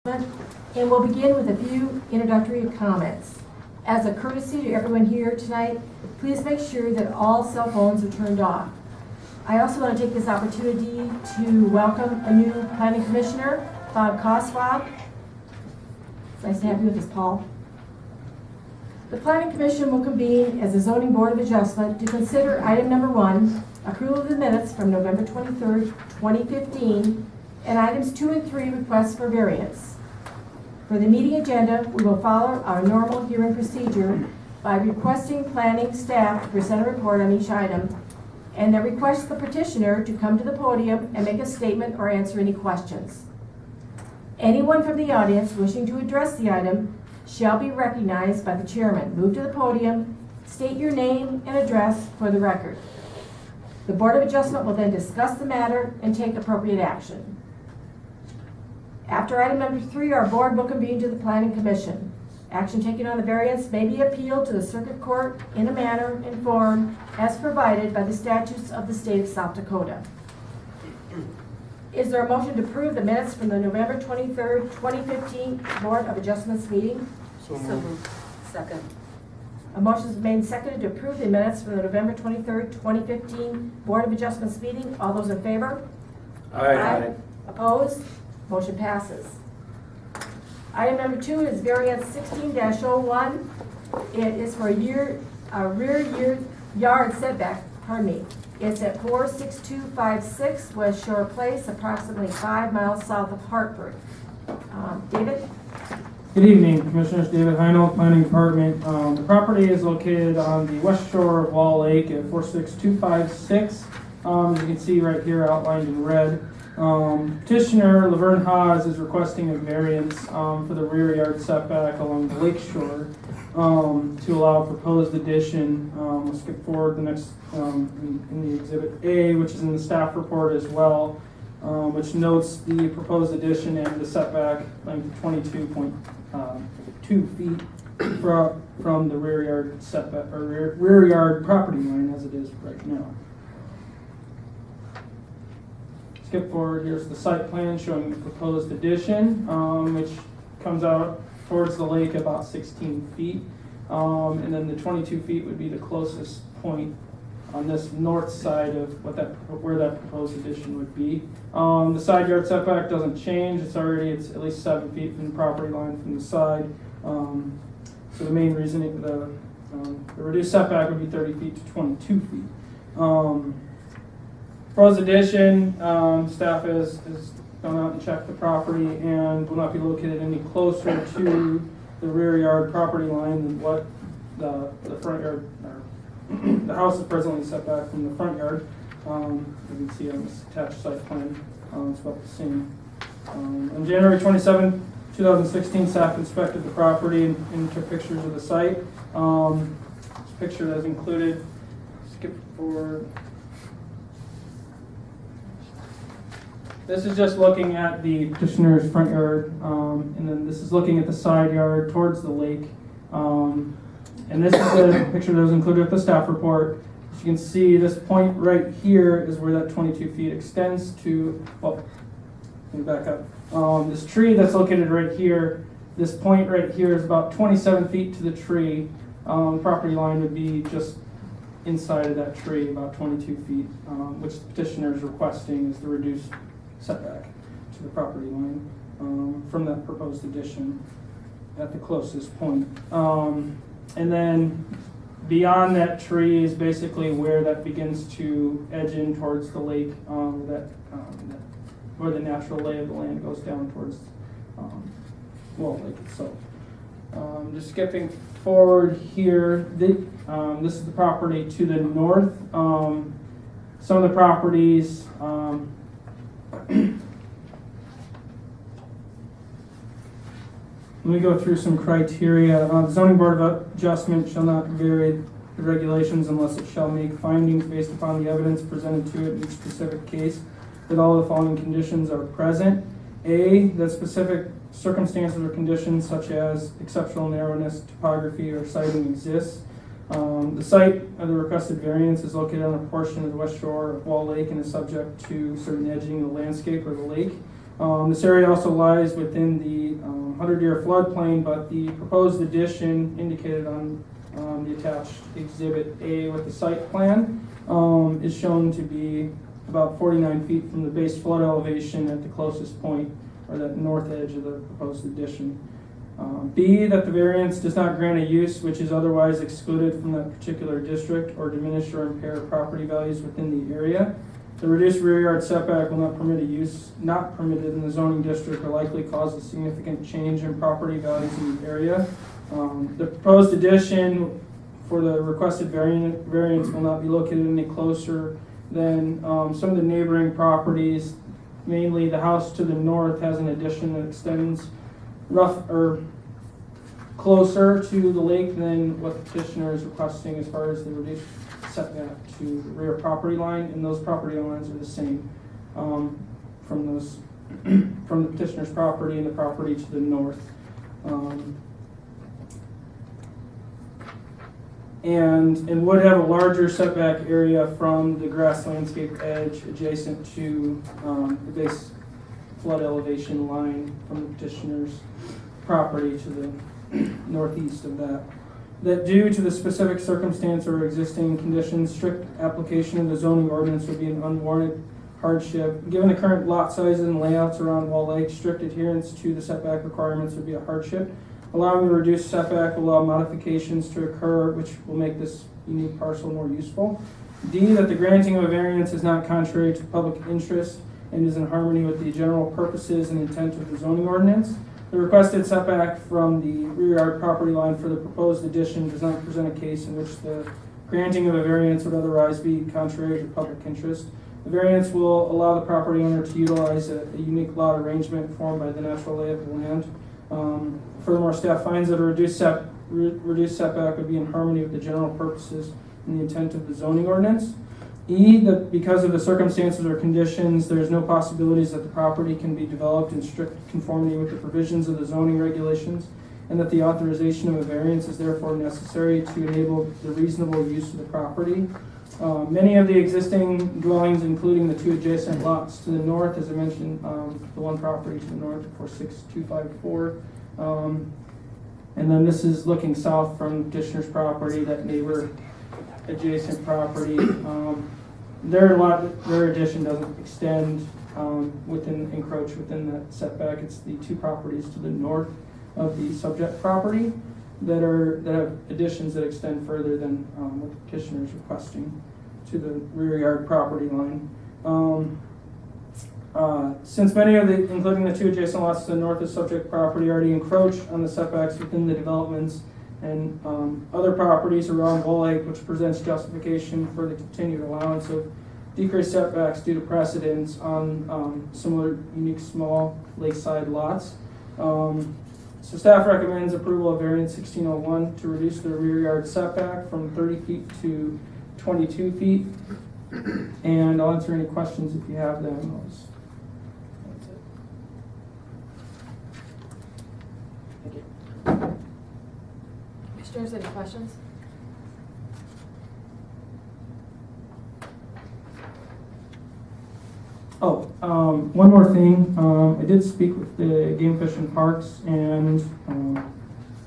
And we'll begin with a few introductory comments. As a courtesy to everyone here tonight, please make sure that all cell phones are turned off. I also want to take this opportunity to welcome a new planning commissioner, Bob Koswab. It's nice to have you with us, Paul. The Planning Commission will convene as a Zoning Board of Adjustment to consider item number 1, approval of the minutes from November 23rd, 2015, and items 2 and 3, requests for variance. For the meeting agenda, we will follow our normal hearing procedure by requesting planning staff to present a report on each item, and then request the petitioner to come to the podium and make a statement or answer any questions. Anyone from the audience wishing to address the item shall be recognized by the chairman. Move to the podium, state your name and address for the record. The Board of Adjustment will then discuss the matter and take appropriate action. After item number 3, our board will convene to the Planning Commission. Action taken on the variance may be appealed to the Circuit Court in a manner and form as provided by the statutes of the state of South Dakota. Is there a motion to approve the minutes from the November 23rd, 2015 Board of Adjustments meeting? So moved. Second. A motion is made and seconded to approve the minutes from the November 23rd, 2015 Board of Adjustments meeting. All those in favor? Aye. Opposed? Motion passes. Item number 2 is variance 16-01. It is for a rear yard setback, It's at 46256 West Shore Place, approximately 5 miles south of Hartford. David? Good evening, Commissioners. David Heinold, Planning Department. The property is located on the west shore of Wall Lake at 46256. As you can see right here outlined in red. Petitioner Laverne Haas is requesting a variance for the rear yard setback along the lake shore to allow a proposed addition. We'll skip forward the next in the Exhibit A, which is in the staff report as well, which notes the proposed addition and the setback length of 22.2 feet from the rear yard setback or rear yard property line as it is right now. Skip forward, here's the site plan showing the proposed addition, which comes out towards the lake about 16 feet. And then the 22 feet would be the closest point on this north side of where that proposed addition would be. The side yard setback doesn't change. It's at least 7 feet from the property line from the side. So the main reason the reduced setback would be 30 feet to 22 feet. Proposed addition, staff has gone out and checked the property and will not be located any closer to the rear yard property line than what the front yard, or the house is presently set back from the front yard. You can see on this attached site plan, it's about the same. On January 27, 2016, staff inspected the property and took pictures of the site. This picture that is included, skip forward. This is just looking at the petitioner's front yard, and then this is looking at the side yard towards the lake. And this is the picture that was included with the staff report. As you can see, this point right here is where that 22 feet extends to, well, let me back up. This tree that's located right here, this point right here is about 27 feet to the tree. The property line would be just inside of that tree, about 22 feet, which the petitioner is requesting is the reduced setback to the property line from that proposed addition at the closest point. And then beyond that tree is basically where that begins to edge in towards the lake, where the natural lay of the land goes down towards Wall Lake itself. Just skipping forward here, this is the property to the north. Some of the properties let me go through some criteria. The Zoning Board of Adjustment shall not vary the regulations unless it shall make findings based upon the evidence presented to it in each specific case that all of the following conditions are present. A, that specific circumstances or conditions such as exceptional narrowness, topography, or siting exists. The site of the requested variance is located on a portion of the west shore of Wall Lake and is subject to certain edging of the landscape or the lake. This area also lies within the 100-year floodplain, but the proposed addition indicated on the attached Exhibit A with the site plan is shown to be about 49 feet from the base flood elevation at the closest point, or the north edge of the proposed addition. B, that the variance does not grant a use which is otherwise excluded from that particular district or diminish or impair property values within the area. The reduced rear yard setback will not permit a use not permitted in the zoning district or likely cause a significant change in property values in the area. The proposed addition for the requested variance will not be located any closer than some of the neighboring properties. Mainly the house to the north has an addition that extends closer to the lake than what the petitioner is requesting as far as the reduced setback to the rear property line, and those property lines are the same from the petitioner's property and the property to the north. And would have a larger setback area from the grass landscape edge adjacent to the base flood elevation line from the petitioner's property to the northeast of that. That due to the specific circumstance or existing conditions, strict application of the zoning ordinance would be an unwarranted hardship. Given the current lot sizes and layouts around Wall Lake, strict adherence to the setback requirements would be a hardship. Allowing the reduced setback will allow modifications to occur which will make this unique parcel more useful. D, that the granting of a variance is not contrary to public interest and is in harmony with the general purposes and intent of the zoning ordinance. The requested setback from the rear yard property line for the proposed addition does not present a case in which the granting of a variance would otherwise be contrary to public interest. The variance will allow the property owner to utilize a unique lot arrangement formed by the natural lay of the land. Furthermore, staff finds that a reduced setback would be in harmony with the general purposes and the intent of the zoning ordinance. E, that because of the circumstances or conditions, there is no possibilities that the property can be developed in strict conformity with the provisions of the zoning regulations, and that the authorization of a variance is therefore necessary to enable the reasonable use of the property. Many of the existing dwellings, including the two adjacent lots to the north, as I mentioned, the one property to the north, 46254, and then this is looking south from the petitioner's property, that neighbor adjacent property. Their addition doesn't extend encroach within that setback. It's the two properties to the north of the subject property that have additions that extend further than what the petitioner is requesting to the rear yard property line. Since many of the, including the two adjacent lots to the north of subject property, already encroach on the setbacks within the developments and other properties around Wall Lake, which presents justification for the continued allowance of decreased setbacks due to precedents on similar unique small lakeside lots. So staff recommends approval of variance 1601 to reduce the rear yard setback from 30 feet to 22 feet. And I'll answer any questions if you have them. That's it. Thank you. Commissioners, any questions? One more thing. I did speak with the Game Fish and Parks, and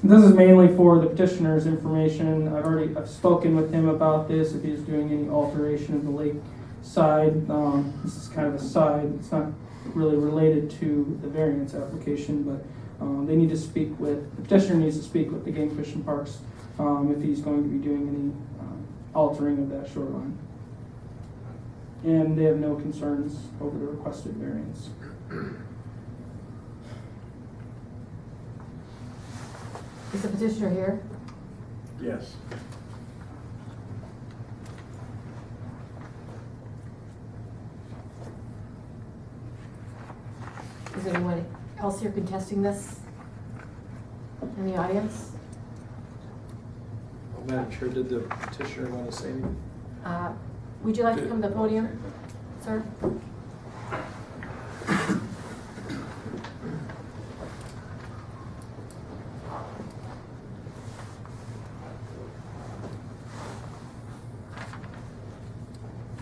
this is mainly for the petitioner's information. I've spoken with him about this, if he's doing any alteration of the lake side. This is kind of a side. It's not really related to the variance application, but they need to speak with, the petitioner needs to speak with the Game Fish and Parks if he's going to be doing any altering of that shoreline. And they have no concerns over the requested variance. Is the petitioner here? Yes. Is anyone else here contesting this in the audience? Madam Chair, did the petitioner want to say anything? Would you like to come to the podium, sir?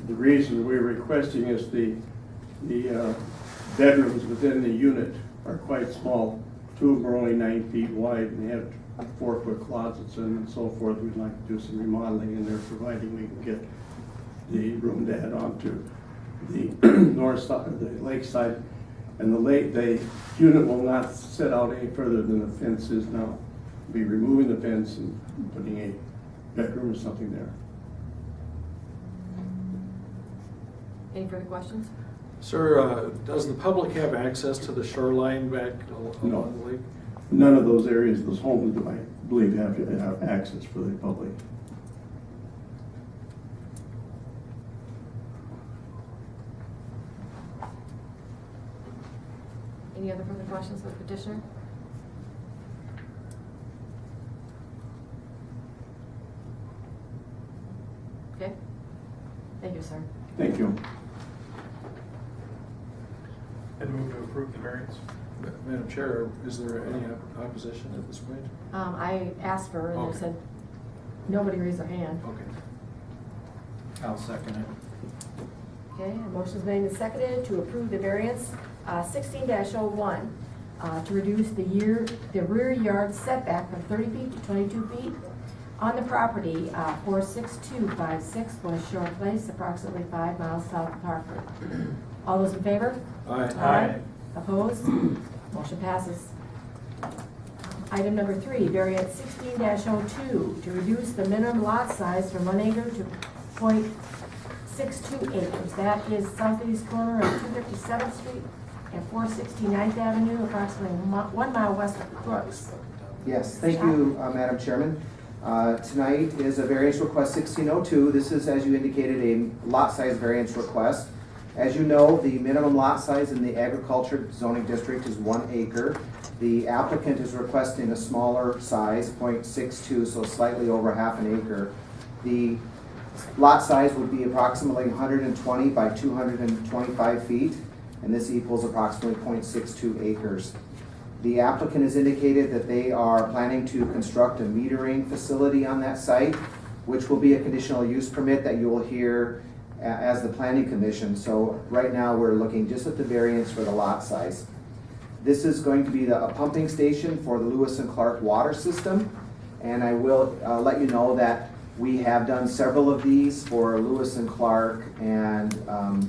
The reason we're requesting is the bedrooms within the unit are quite small, two of them are only 9 feet wide, and they have 4-foot closets in and so forth. We'd like to do some remodeling in there, providing we can get the room to head onto the north side, the lake side. And the unit will not set out any further than the fence is now. Be removing the fence and putting a bedroom or something there. Any further questions? Sir, does the public have access to the shoreline back along the lake? None of those areas, those homes, I believe, have access for the public. Any other further questions for the petitioner? Okay. Thank you, sir. Thank you. I'd move to approve the variance. Madam Chair, is there any opposition at this point? I asked for, and Okay. they said, nobody raised their hand. Okay. I'll second it. Okay, a motion's made and seconded to approve the variance 16-01 to reduce the rear yard setback from 30 feet to 22 feet on the property 46256 West Shore Place, approximately 5 miles south of Hartford. All those in favor? Aye. Opposed? Motion passes. Item number 3, variance 16-02 to reduce the minimum lot size from 1 acre to 0.62 acres. That is southeast corner of 257th Street and 469th Avenue, approximately 1 mile west of Crooks. Yes, thank you, Madam Chairman. Tonight is a variance request 1602. This is, as you indicated, a lot size variance request. As you know, the minimum lot size in the agriculture zoning district is 1 acre. The applicant is requesting a smaller size, 0.62, so slightly over half an acre. The lot size would be approximately 120 by 225 feet, and this equals approximately 0.62 acres. The applicant has indicated that they are planning to construct a metering facility on that site, which will be a conditional use permit that you will hear as the planning commission. So right now we're looking just at the variance for the lot size. This is going to be a pumping station for the Lewis and Clark water system, and I will let you know that we have done several of these for Lewis and Clark and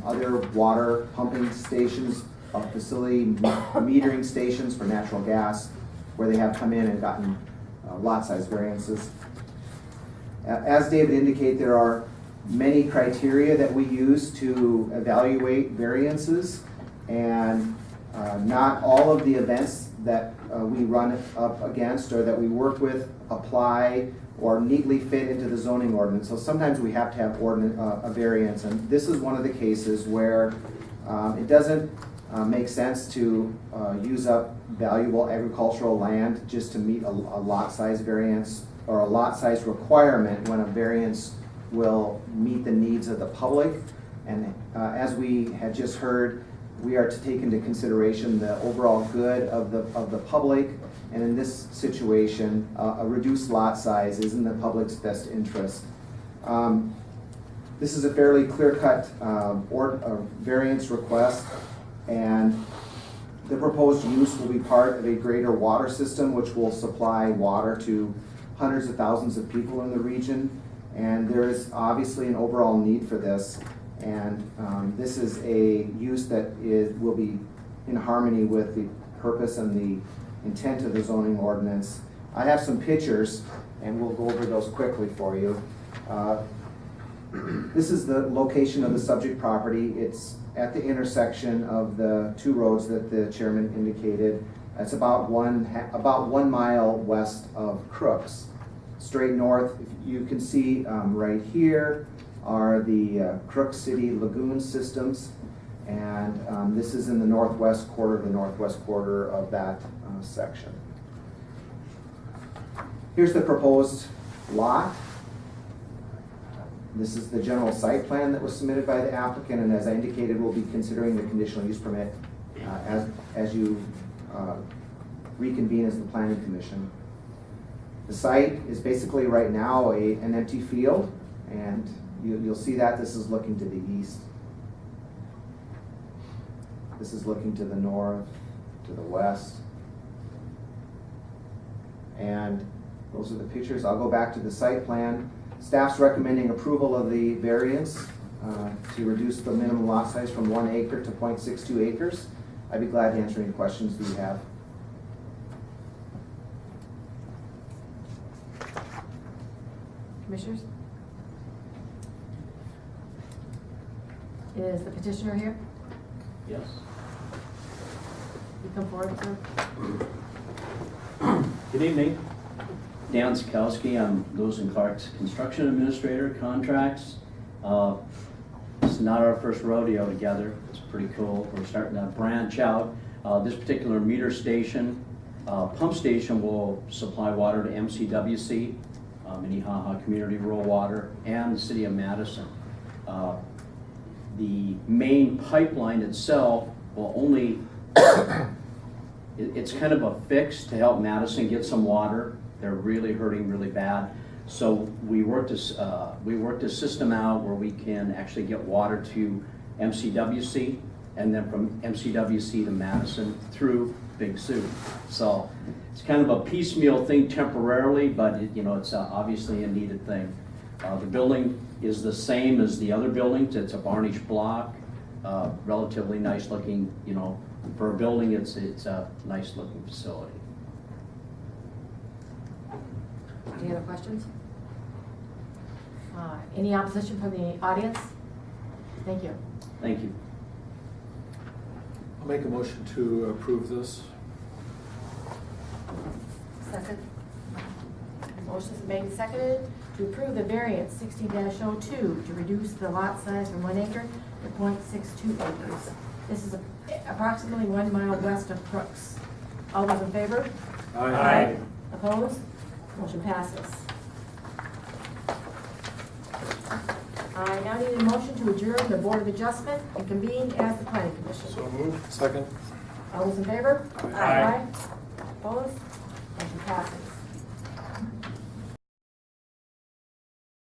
other water pumping stations, facility metering stations for natural gas, where they have come in and gotten lot size variances. As David indicated, there are many criteria that we use to evaluate variances, and not all of the events that we run up against or that we work with apply or neatly fit into the zoning ordinance. So sometimes we have to have a variance, and this is one of the cases where it doesn't make sense to use up valuable agricultural land just to meet a lot size variance or a lot size requirement when a variance will meet the needs of the public. And as we had just heard, we are to take into consideration the overall good of the public, and in this situation, a reduced lot size is in the public's best interest. This is a fairly clear-cut variance request, and the proposed use will be part of a greater water system which will supply water to hundreds of thousands of people in the region, and there is obviously an overall need for this, and this is a use that will be in harmony with the purpose and the intent of the zoning ordinance. I have some pictures, and we'll go over those quickly for you. This is the location of the subject property. It's at the intersection of the two roads that the chairman indicated. It's about 1 mile west of Crooks. Straight north, you can see right here are the Crooks City lagoon systems, and this is in the northwest quarter of that section. Here's the proposed lot. This is the general site plan that was submitted by the applicant, and as I indicated, we'll be considering the conditional use permit as you reconvene as the planning commission. The site is basically right now an empty field, and you'll see that this is looking to the east. This is looking to the north, to the west. And those are the pictures. I'll go back to the site plan. Staff's recommending approval of the variance to reduce the minimum lot size from 1 acre to 0.62 acres. I'd be glad to answer any questions that you have. Commissioners? Is the petitioner here? Yes. You come forward, sir. Good evening. Dan Sikowski, I'm Lewis and Clark's Construction Administrator, Contracts. It's not our first rodeo together. It's pretty cool. We're starting to branch out. This particular meter station, pump station will supply water to MCWC, Minnehaha Community Rural Water, and the City of Madison. The main pipeline itself will only, it's kind of a fix to help Madison get some water. They're really hurting really bad. So we worked a system out where we can actually get water to MCWC and then from MCWC to Madison through Big Sioux. So it's kind of a piecemeal thing temporarily, but it's obviously a needed thing. The building is the same as the other buildings. It's a varnished block, relatively nice looking, for a building, it's a nice looking facility. Any other questions? Any opposition from the audience? Thank you. Thank you. I'll make a motion to approve this. Second. Motion's made and seconded to approve the variance 60-02 to reduce the lot size from 1 acre to 0.62 acres. This is approximately 1 mile west of Crooks. All those in favor? Aye. Opposed? Motion passes. I now need a motion to adjourn the Board of Adjustment and convene as the Planning Commission. So moved. Second. All those in favor? Aye. Aye.